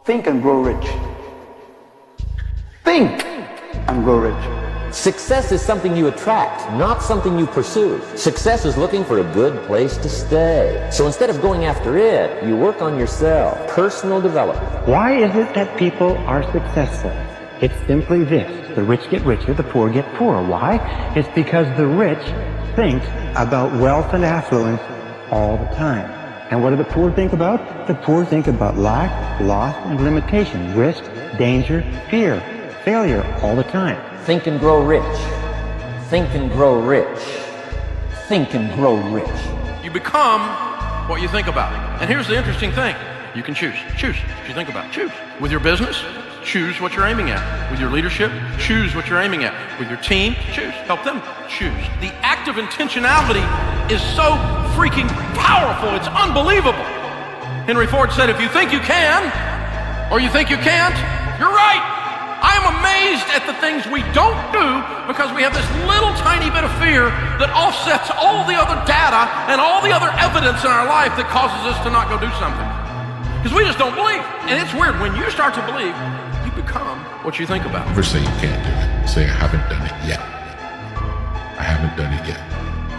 Think and grow rich. Think and grow rich. Success is something you attract, not something you pursue. Success is looking for a good place to stay. So instead of going after it, you work on yourself. Personal development. Why is it that people are successful? It's simply this. The rich get richer, the poor get poorer. Why? It's because the rich think about wealth and affluence all the time. And what do the poor think about? The poor think about lack, loss, and limitation, risk, danger, fear, failure all the time. Think and grow rich. Think and grow rich. Think and grow rich. You become what you think about. And here's the interesting thing. You can choose. Choose what you think about. Choose. With your business, choose what you're aiming at. With your leadership, choose what you're aiming at. With your team, choose. Help them choose. The act of intentionality is so freaking powerful. It's unbelievable. Henry Ford said, if you think you can, or you think you can't, you're right. I am amazed at the things we don't do because we have this little tiny bit of fear that offsets all the other data and all the other evidence in our life that causes us to not go do something. Because we just don't believe. And it's weird. When you start to believe, you become what you think about. Never say you can't do it. Say, I haven't done it yet. I haven't done it yet.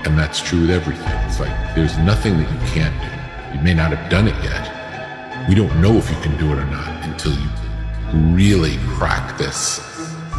And that's true with everything. It's like, there's nothing that you can't do. You may not have done it yet. We don't know if you can do it or not until you really crack this,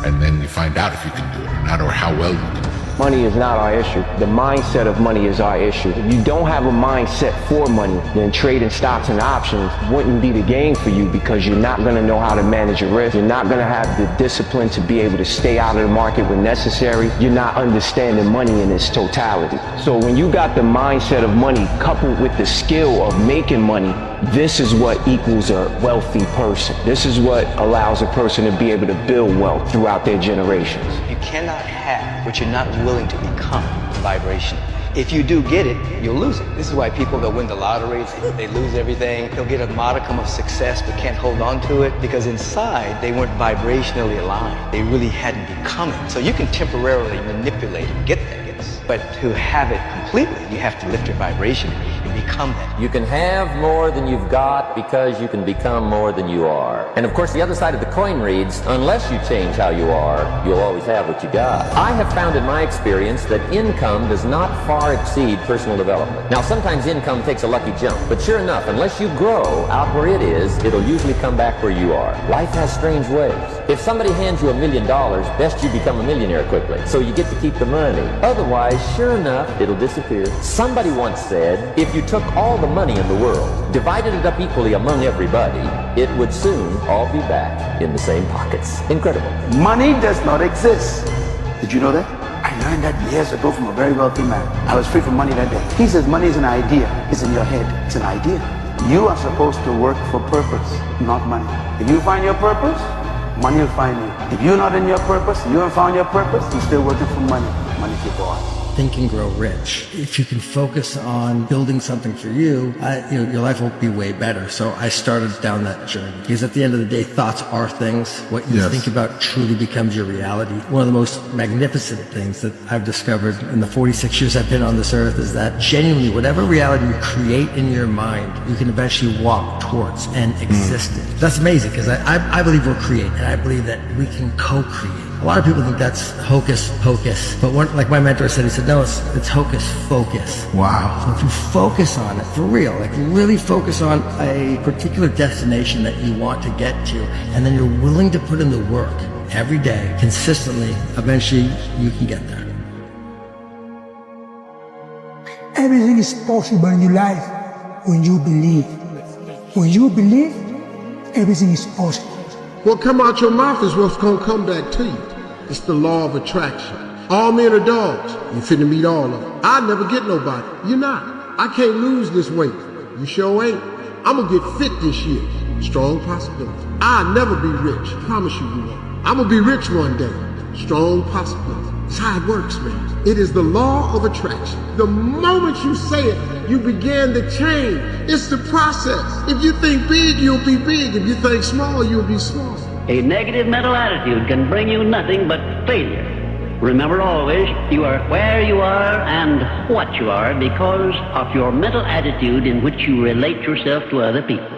and then you find out if you can do it or not, or how well you can do it. Money is not our issue. The mindset of money is our issue. If you don't have a mindset for money, then trading stocks and options wouldn't be the game for you because you're not going to know how to manage your risk. You're not going to have the discipline to be able to stay out of the market when necessary. You're not understanding money in its totality. So when you got the mindset of money coupled with the skill of making money, this is what equals a wealthy person. This is what allows a person to be able to build wealth throughout their generations. You cannot have what you're not willing to become vibration. If you do get it, you'll lose it. This is why people that win the lottery, they lose everything. They'll get a modicum of success but can't hold on to it because inside they weren't vibrationally aligned. They really hadn't become it. So you can temporarily manipulate and get things, but to have it completely, you have to lift your vibration and become that. You can have more than you've got because you can become more than you are. And of course, the other side of the coin reads, unless you change how you are, you'll always have what you got. I have found in my experience that income does not far exceed personal development. Now, sometimes income takes a lucky jump, but sure enough, unless you grow out where it is, it'll usually come back where you are. Life has strange ways. If somebody hands you $1 million, best you become a millionaire quickly, so you get to keep the money. Otherwise, sure enough, it'll disappear. Somebody once said, if you took all the money in the world, divided it up equally among everybody, it would soon all be back in the same pockets. Incredible. Money does not exist. Did you know that? I learned that years ago from a very wealthy man. I was free from money that day. He says money is an idea. It's in your head. It's an idea. You are supposed to work for purpose, not money. If you find your purpose, money will find you. If you're not in your purpose, you haven't found your purpose, you're still working for money. Money's your boss. Think and grow rich. If you can focus on building something for you, your life will be way better. So I started down that journey because at the end of the day, thoughts are things. What you think about truly becomes your reality. One of the most magnificent things that I've discovered in the 46 years I've been on this earth is that genuinely, whatever reality you create in your mind, you can eventually walk towards and exist in. That's amazing because I believe we're creating, and I believe that we can co-create. A lot of people think that's hocus pocus, but like my mentor said, he said, no, it's hocus focus. Wow. So if you focus on it, for real, like really focus on a particular destination that you want to get to, and then you're willing to put in the work every day, consistently, eventually you can get there. Everything is possible in your life when you believe. When you believe, everything is possible. What come out your mouth is what's gonna come back to you. It's the law of attraction. All men are dogs. You finna meet all of them. I never get nobody. You're not. I can't lose this weight. You sure ain't. I'm gonna get fit this year. Strong possibility. I'll never be rich. Promise you won't. I'm gonna be rich one day. Strong possibility. That's how it works, man. It is the law of attraction. The moment you say it, you begin to change. It's the process. If you think big, you'll be big. If you think small, you'll be small. A negative mental attitude can bring you nothing but failure. Remember always, you are where you are and what you are because of your mental attitude in which you relate yourself to other people.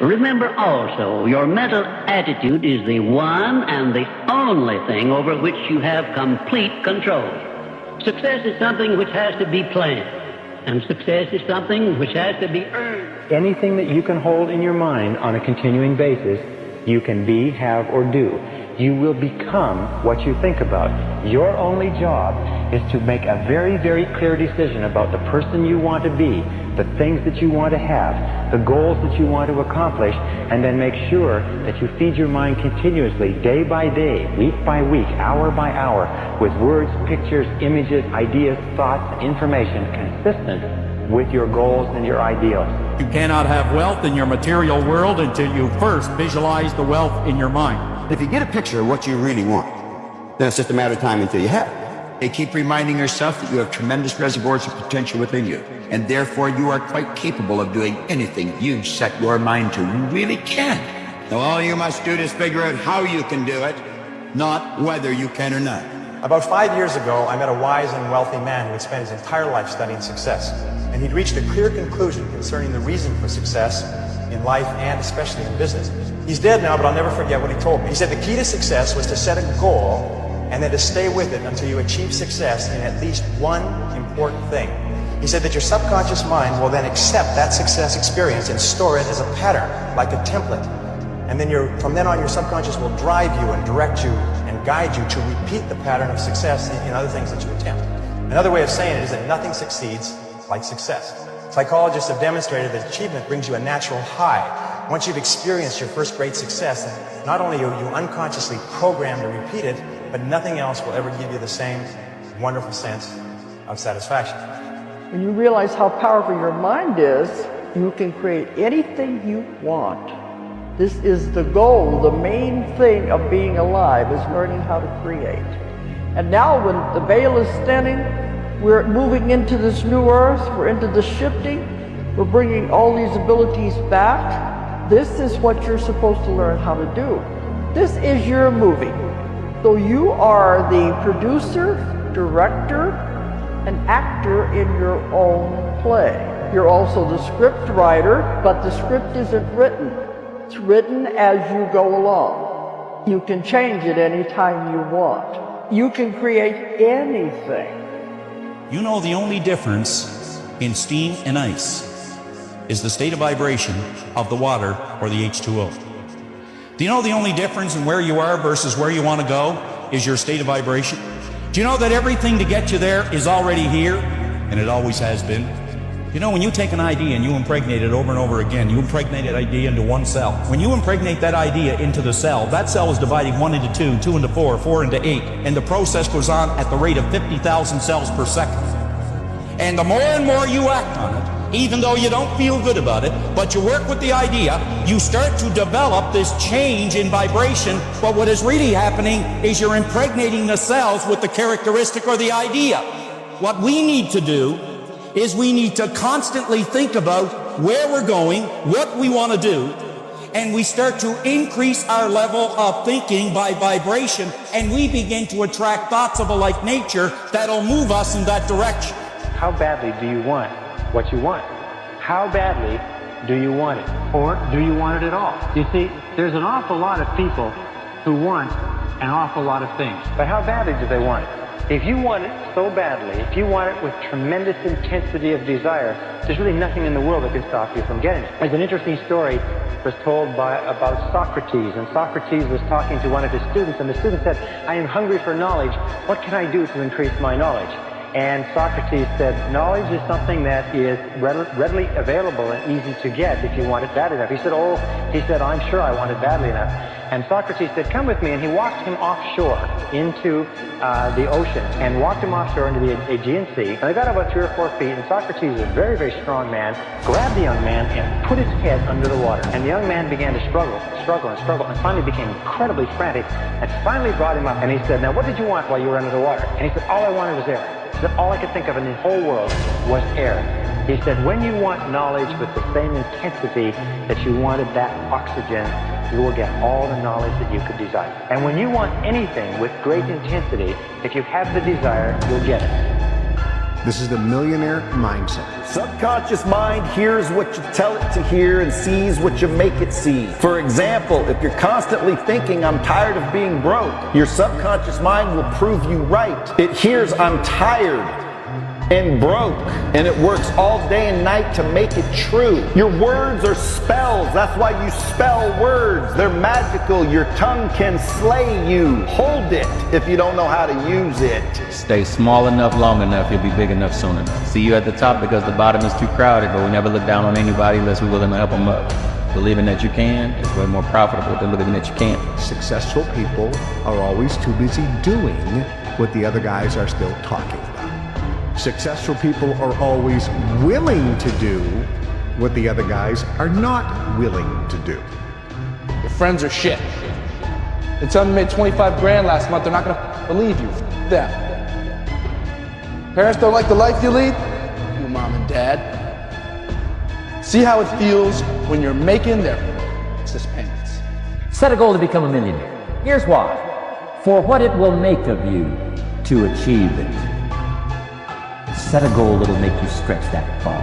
Remember also, your mental attitude is the one and the only thing over which you have complete control. Success is something which has to be planned, and success is something which has to be earned. Anything that you can hold in your mind on a continuing basis, you can be, have, or do. You will become what you think about. Your only job is to make a very, very clear decision about the person you want to be, the things that you want to have, the goals that you want to accomplish, and then make sure that you feed your mind continuously, day by day, week by week, hour by hour, with words, pictures, images, ideas, thoughts, and information consistent with your goals and your ideals. You cannot have wealth in your material world until you first visualize the wealth in your mind. If you get a picture of what you really want, then it's just a matter of time until you have it. And keep reminding yourself that you have tremendous reservoirs of potential within you, and therefore you are quite capable of doing anything you set your mind to. You really can. Now all you must do is figure out how you can do it, not whether you can or not. About 5 years ago, I met a wise and wealthy man who had spent his entire life studying success. And he'd reached a clear conclusion concerning the reason for success in life and especially in business. He's dead now, but I'll never forget what he told me. He said the key to success was to set a goal and then to stay with it until you achieve success in at least one important thing. He said that your subconscious mind will then accept that success experience and store it as a pattern, like a template. And then from then on, your subconscious will drive you and direct you and guide you to repeat the pattern of success in other things that you attempt. Another way of saying it is that nothing succeeds like success. Psychologists have demonstrated that achievement brings you a natural high. Once you've experienced your first great success, not only are you unconsciously programmed to repeat it, but nothing else will ever give you the same wonderful sense of satisfaction. When you realize how powerful your mind is, you can create anything you want. This is the goal, the main thing of being alive, is learning how to create. And now when the veil is thinning, we're moving into this new earth, we're into the shifting, we're bringing all these abilities back. This is what you're supposed to learn how to do. This is your movie. So you are the producer, director, and actor in your own play. You're also the script writer, but the script isn't written. It's written as you go along. You can change it anytime you want. You can create anything. You know the only difference in steam and ice is the state of vibration of the water or the H2O. Do you know the only difference in where you are versus where you want to go is your state of vibration? Do you know that everything to get you there is already here, and it always has been? You know, when you take an idea and you impregnate it over and over again, you impregnate that idea into one cell. When you impregnate that idea into the cell, that cell is dividing 1 into 2, 2 into 4, 4 into 8, and the process goes on at the rate of 50,000 cells per second. And the more and more you act on it, even though you don't feel good about it, but you work with the idea, you start to develop this change in vibration, but what is really happening is you're impregnating the cells with the characteristic or the idea. What we need to do is we need to constantly think about where we're going, what we want to do, and we start to increase our level of thinking by vibration, and we begin to attract thoughts of a like nature that'll move us in that direction. How badly do you want what you want? How badly do you want it? Or do you want it at all? You see, there's an awful lot of people who want an awful lot of things. But how badly do they want it? If you want it so badly, if you want it with tremendous intensity of desire, there's really nothing in the world that can stop you from getting it. There's an interesting story was told about Socrates, and Socrates was talking to one of his students, and the student said, I am hungry for knowledge. What can I do to increase my knowledge? And Socrates said, knowledge is something that is readily available and easy to get if you want it bad enough. He said, I'm sure I want it badly enough. And Socrates said, come with me. And he walked him offshore into the ocean and walked him offshore into the Aegean Sea. And they got about 3 or 4 feet. And Socrates, a very, very strong man, grabbed the young man and put his head under the water. And the young man began to struggle, and finally became incredibly frantic and finally brought him up. And he said, now what did you want while you were under the water? And he said, all I wanted was air. That all I could think of in the whole world was air. He said, when you want knowledge with the same intensity that you wanted that oxygen, you will get all the knowledge that you could desire. And when you want anything with great intensity, if you have the desire, you'll get it. This is the millionaire mindset. Subconscious mind hears what you tell it to hear and sees what you make it see. For example, if you're constantly thinking, I'm tired of being broke, your subconscious mind will prove you right. It hears, I'm tired and broke, and it works all day and night to make it true. Your words are spells. That's why you spell words. They're magical. Your tongue can slay you. Hold it if you don't know how to use it. Stay small enough, long enough, you'll be big enough soon enough. See you at the top because the bottom is too crowded, but we never look down on anybody unless we're willing to help them up. Believing that you can is way more profitable than believing that you can't. Successful people are always too busy doing what the other guys are still talking about. Successful people are always willing to do what the other guys are not willing to do. Your friends are shit. They tell me you made 25 grand last month, they're not gonna believe you. F them. Parents don't like the life you lead? You mom and dad. See how it feels when you're making their excess payments. Set a goal to become a millionaire. Here's why. For what it will make of you to achieve it. Set a goal that'll make you stretch that far.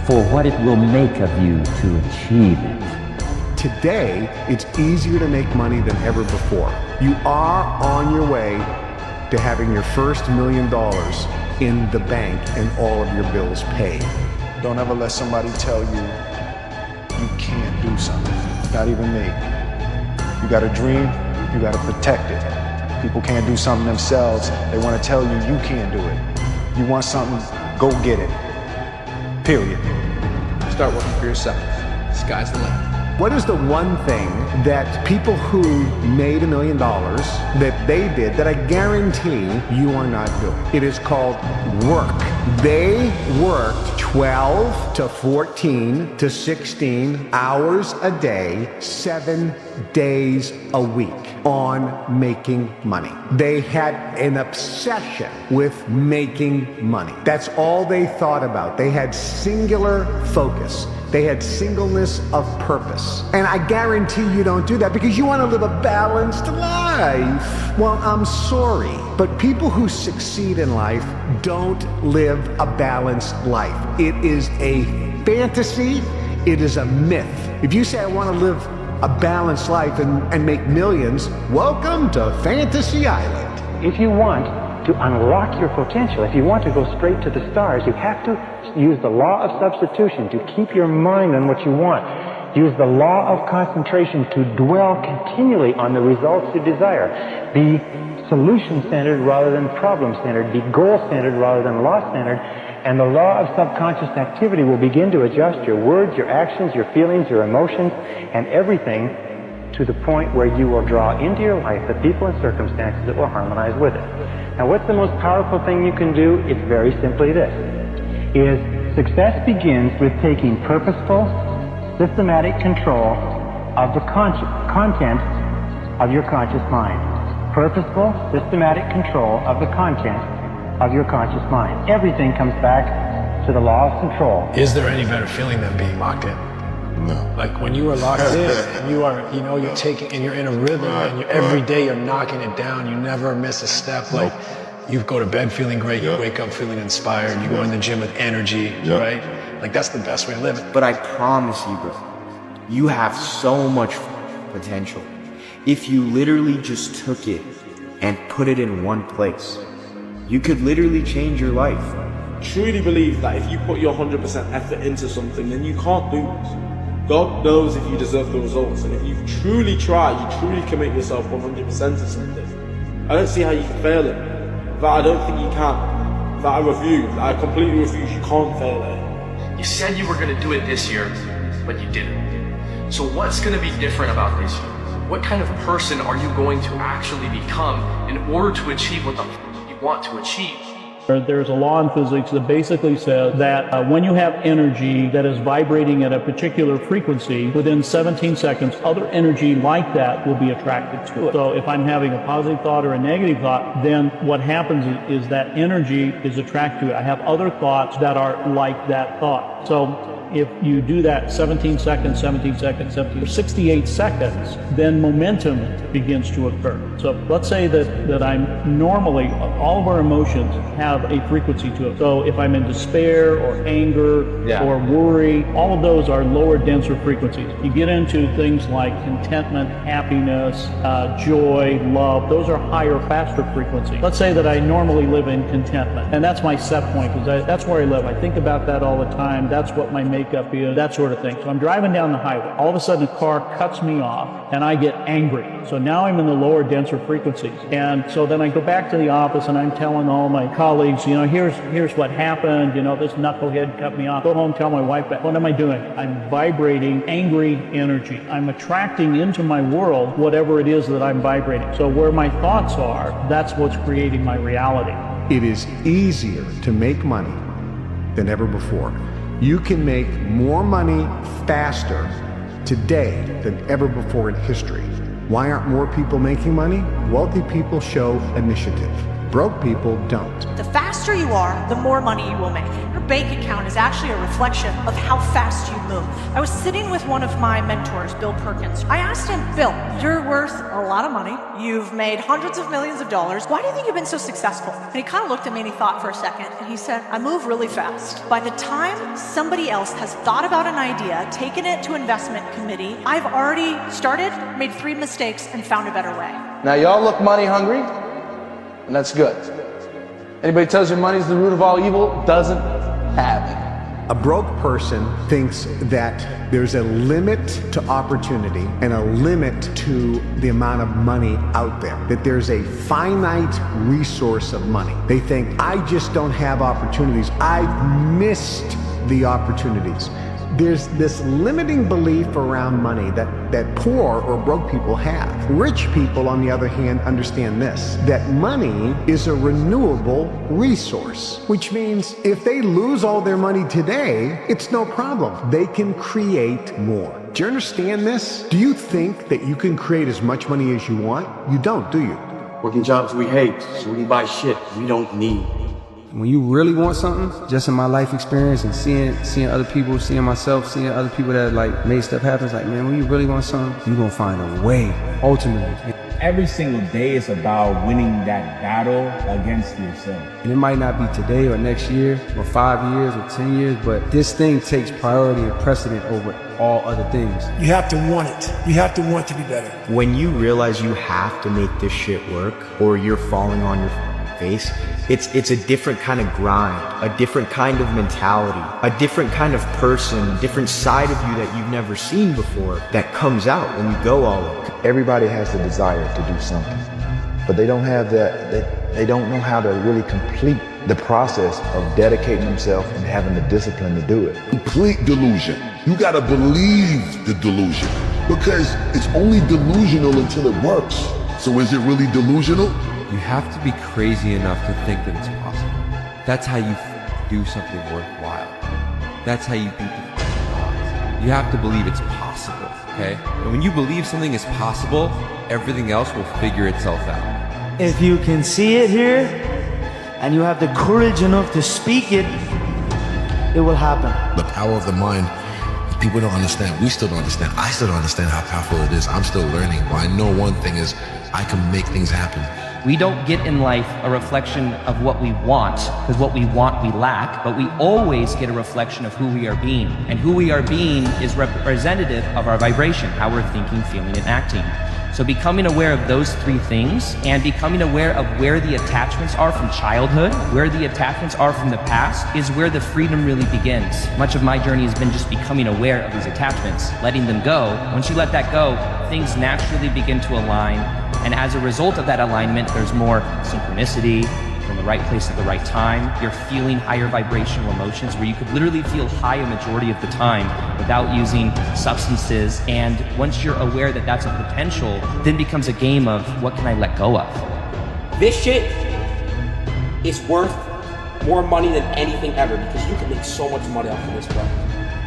For what it will make of you to achieve it. Today, it's easier to make money than ever before. You are on your way to having your first $1 million in the bank and all of your bills paid. Don't ever let somebody tell you you can't do something. Not even me. You got a dream, you got to protect it. People can't do something themselves. They want to tell you you can't do it. You want something, go get it. Period. Start working for yourself. Sky's the limit. What is the one thing that people who made $1 million that they did that I guarantee you are not doing? It is called work. They worked 12 to 14 to 16 hours a day, 7 days a week on making money. They had an obsession with making money. That's all they thought about. They had singular focus. They had singleness of purpose. And I guarantee you don't do that because you want to live a balanced life. Well, I'm sorry, but people who succeed in life don't live a balanced life. It is a fantasy. It is a myth. If you say, I want to live a balanced life and make millions, welcome to Fantasy Island. If you want to unlock your potential, if you want to go straight to the stars, you have to use the law of substitution to keep your mind on what you want. Use the law of concentration to dwell continually on the results you desire. Be solution-centered rather than problem-centered. Be goal-centered rather than loss-centered. And the law of subconscious activity will begin to adjust your words, your actions, your feelings, your emotions, and everything to the point where you will draw into your life the people and circumstances that will harmonize with it. Now, what's the most powerful thing you can do? It's very simply this, is success begins with taking purposeful, systematic control of the content of your conscious mind. Purposeful, systematic control of the content of your conscious mind. Everything comes back to the law of control. Is there any better feeling than being locked in? No. Like when you are locked in, and you are, you know, you're taking, and you're in a rhythm, and every day you're knocking it down, you never miss a step. Like you go to bed feeling great, you wake up feeling inspired, you go in the gym with energy, right? Like that's the best way to live it. But I promise you, bro, you have so much potential. If you literally just took it and put it in one place, you could literally change your life. Truly believe that if you put your 100% effort into something, then you can't lose. God knows if you deserve the results, and if you truly try, you truly commit yourself 100% to something, I don't see how you can fail it. That I don't think you can. That I refuse. I completely refuse. You can't fail it. You said you were going to do it this year, but you didn't. So what's going to be different about this year? What kind of person are you going to actually become in order to achieve what the you want to achieve? There's a law in physics that basically says that when you have energy that is vibrating at a particular frequency, within 17 seconds, other energy like that will be attracted to it. So if I'm having a positive thought or a negative thought, then what happens is that energy is attracted to it. I have other thoughts that are like that thought. So If you do that 17 seconds, 68 seconds, then momentum begins to occur. So let's say that I'm normally, all of our emotions have a frequency to it. So if I'm in despair or anger or worry, all of those are lower, denser frequencies. You get into things like contentment, happiness, joy, love. Those are higher, faster frequencies. Let's say that I normally live in contentment, and that's my set point, because that's where I live. I think about that all the time. That's what my makeup is, that sort of thing. So I'm driving down the highway. All of a sudden, a car cuts me off, and I get angry. So now I'm in the lower, denser frequencies. And so then I go back to the office, and I'm telling all my colleagues, here's what happened. This knucklehead cut me off. Go home, tell my wife that. What am I doing? I'm vibrating angry energy. I'm attracting into my world whatever it is that I'm vibrating. So where my thoughts are, that's what's creating my reality. It is easier to make money than ever before. You can make more money faster today than ever before in history. Why aren't more people making money? Wealthy people show initiative. Broke people don't. The faster you are, the more money you will make. Your bank account is actually a reflection of how fast you move. I was sitting with one of my mentors, Bill Perkins. I asked him, Bill, you're worth a lot of money. You've made hundreds of millions of dollars. Why do you think you've been so successful? And he kind of looked at me and he thought for a second, and he said, I move really fast. By the time somebody else has thought about an idea, taken it to investment committee, I've already started, made 3 mistakes, and found a better way. Now y'all look money hungry, and that's good. Anybody tells you money's the root of all evil doesn't have it. A broke person thinks that there's a limit to opportunity and a limit to the amount of money out there, that there's a finite resource of money. They think, I just don't have opportunities. I've missed the opportunities. There's this limiting belief around money that poor or broke people have. Rich people, on the other hand, understand this, that money is a renewable resource, which means if they lose all their money today, it's no problem. They can create more. Do you understand this? Do you think that you can create as much money as you want? You don't, do you? Working jobs we hate, so we can buy shit we don't need. When you really want something, just in my life experience and seeing other people, seeing myself, seeing other people that made stuff happen, it's like, man, when you really want something, you're gonna find a way, ultimately. Every single day is about winning that battle against yourself. And it might not be today or next year or 5 years or 10 years, but this thing takes priority and precedent over all other things. You have to want it. You have to want to be better. When you realize you have to make this shit work or you're falling on your face, it's a different kind of grind, a different kind of mentality, a different kind of person, different side of you that you've never seen before that comes out when you go all in. Everybody has the desire to do something, but they don't have they don't know how to really complete the process of dedicating themselves and having the discipline to do it. Complete delusion. You gotta believe the delusion, because it's only delusional until it works. So is it really delusional? You have to be crazy enough to think that it's possible. That's how you do something worthwhile. That's how you beat the odds. You have to believe it's possible, okay? And when you believe something is possible, everything else will figure itself out. If you can see it here, and you have the courage enough to speak it, it will happen. The power of the mind, people don't understand. We still don't understand. I still don't understand how powerful it is. I'm still learning. But I know one thing is I can make things happen. We don't get in life a reflection of what we want, because what we want we lack, but we always get a reflection of who we are being. And who we are being is representative of our vibration, how we're thinking, feeling, and acting. So becoming aware of those 3 things and becoming aware of where the attachments are from childhood, where the attachments are from the past, is where the freedom really begins. Much of my journey has been just becoming aware of these attachments, letting them go. Once you let that go, things naturally begin to align. And as a result of that alignment, there's more synchronicity, you're in the right place at the right time. You're feeling higher vibrational emotions where you could literally feel high a majority of the time without using substances. And once you're aware that that's a potential, then becomes a game of what can I let go of? This shit is worth more money than anything ever, because you can make so much money off of this, bro.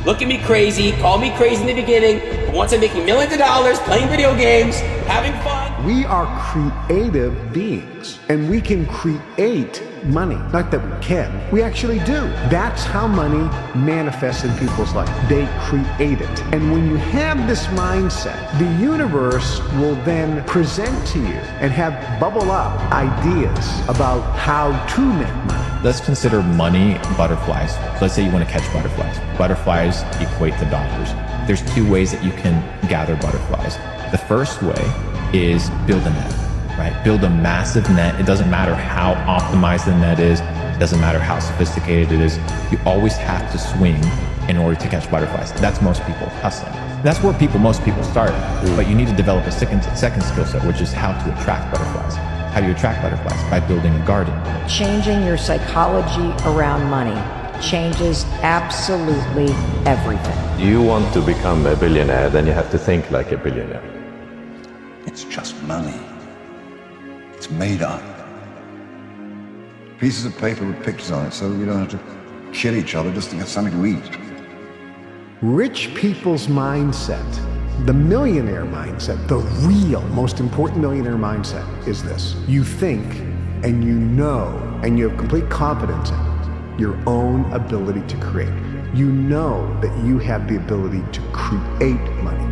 Look at me crazy, call me crazy in the beginning, but once I'm making millions of dollars, playing video games, having fun. We are creative beings, and we can create money. Not that we can, we actually do. That's how money manifests in people's life. They create it. And when you have this mindset, the universe will then present to you and have bubble up ideas about how to make money. Let's consider money butterflies. So let's say you want to catch butterflies. Butterflies equate to dollars. There's two ways that you can gather butterflies. The first way is build a net, right? Build a massive net. It doesn't matter how optimized the net is. It doesn't matter how sophisticated it is. You always have to swing in order to catch butterflies. That's most people hustling. That's where most people start. But you need to develop a second skill set, which is how to attract butterflies. How do you attract butterflies? By building a garden. Changing your psychology around money changes absolutely everything. You want to become a billionaire, then you have to think like a billionaire. It's just money. It's made up. Pieces of paper with pictures on it so you don't have to kill each other just to get something to eat. Rich people's mindset, the millionaire mindset, the real most important millionaire mindset is this. You think and you know and you have complete confidence in your own ability to create. You know that you have the ability to create money.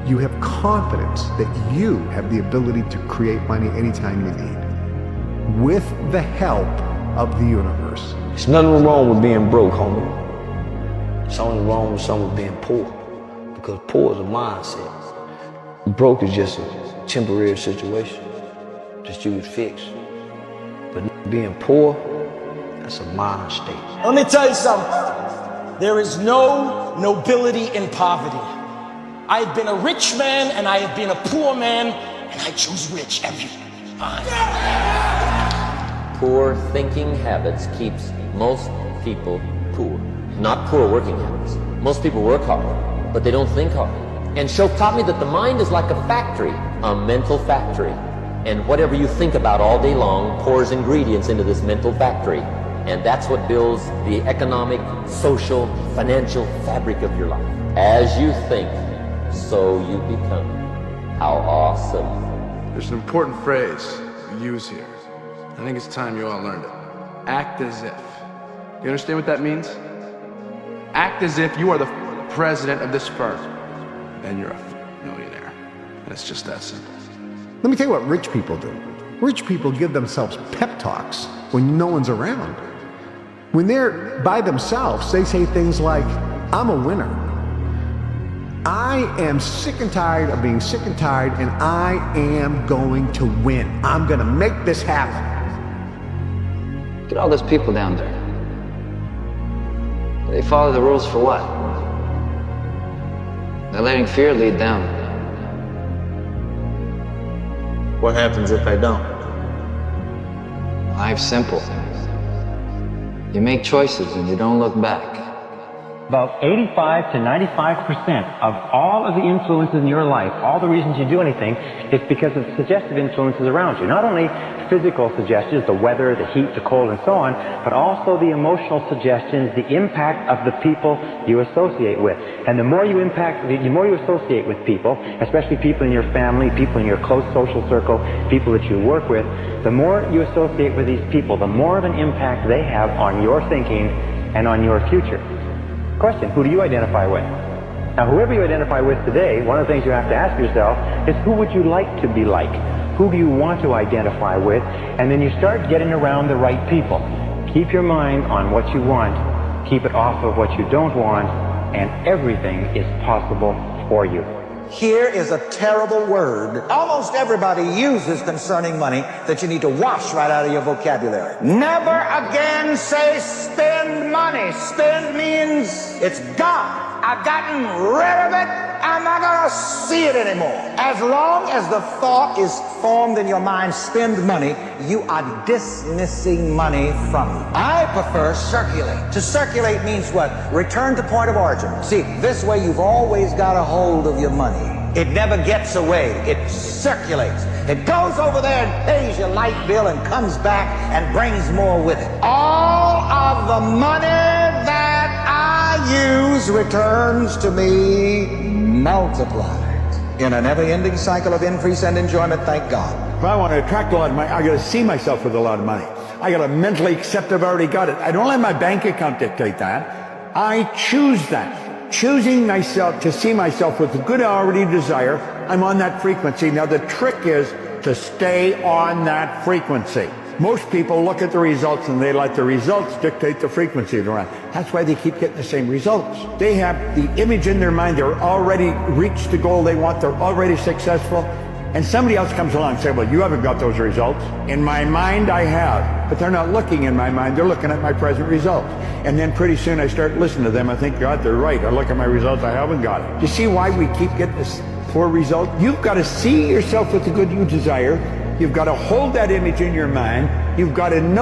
You have confidence that you have the ability to create money anytime you need, with the help of the universe. There's nothing wrong with being broke, homie. It's only wrong with someone being poor, because poor is a mindset. Broke is just a temporary situation that you would fix. But being poor, that's a mind state. Let me tell you something. There is no nobility in poverty. I have been a rich man and I have been a poor man, and I choose rich every time. Poor thinking habits keeps most people poor. Not poor working habits. Most people work hard, but they don't think hard. And Shoaib taught me that the mind is like a factory, a mental factory. And whatever you think about all day long pours ingredients into this mental factory. And that's what builds the economic, social, financial fabric of your life. As you think, so you become. How awesome. There's an important phrase we use here. I think it's time you all learned it. Act as if. You understand what that means? Act as if you are the president of this firm. Then you're a millionaire. And it's just that simple. Let me tell you what rich people do. Rich people give themselves pep talks when no one's around. When they're by themselves, they say things like, I'm a winner. I am sick and tired of being sick and tired, and I am going to win. I'm going to make this happen. Look at all those people down there. They follow the rules for what? They're letting fear lead them. What happens if I don't? Life's simple. You make choices and you don't look back. About 85 to 95% of all of the influences in your life, all the reasons you do anything, is because of suggestive influences around you. Not only physical suggestions, the weather, the heat, the cold, and so on, but also the emotional suggestions, the impact of the people you associate with. And the more you associate with people, especially people in your family, people in your close social circle, people that you work with, the more you associate with these people, the more of an impact they have on your thinking and on your future. Question, who do you identify with? Now, whoever you identify with today, one of the things you have to ask yourself is, who would you like to be like? Who do you want to identify with? And then you start getting around the right people. Keep your mind on what you want, keep it off of what you don't want, and everything is possible for you. Here is a terrible word almost everybody uses concerning money that you need to wash right out of your vocabulary. Never again say spend money. Spend means it's gone. I've gotten rid of it. I'm not gonna see it anymore. As long as the thought is formed in your mind, spend money, you are dismissing money from you. I prefer circulate. To circulate means what? Return to point of origin. See, this way you've always got a hold of your money. It never gets away. It circulates. It goes over there and pays your light bill and comes back and brings more with it. All of the money that I use returns to me multiplied in a never-ending cycle of increase and enjoyment, thank God. If I want to attract a lot of money, I got to see myself with a lot of money. I got to mentally accept I've already got it. I don't let my bank account dictate that. I choose that. Choosing myself to see myself with the good I already desire, I'm on that frequency. Now the trick is to stay on that frequency. Most people look at the results and they let the results dictate the frequency they're on. That's why they keep getting the same results. They have the image in their mind, they're already reached the goal they want, they're already successful, and somebody else comes along and says, well, you haven't got those results. In my mind, I have, but they're not looking in my mind, they're looking at my present results. And then pretty soon I start listening to them, I think, God, they're right. I look at my results, I haven't got it. You see why we keep getting this poor result? You've got to see yourself with the good you desire. You've got to hold that image in your mind. You've got to know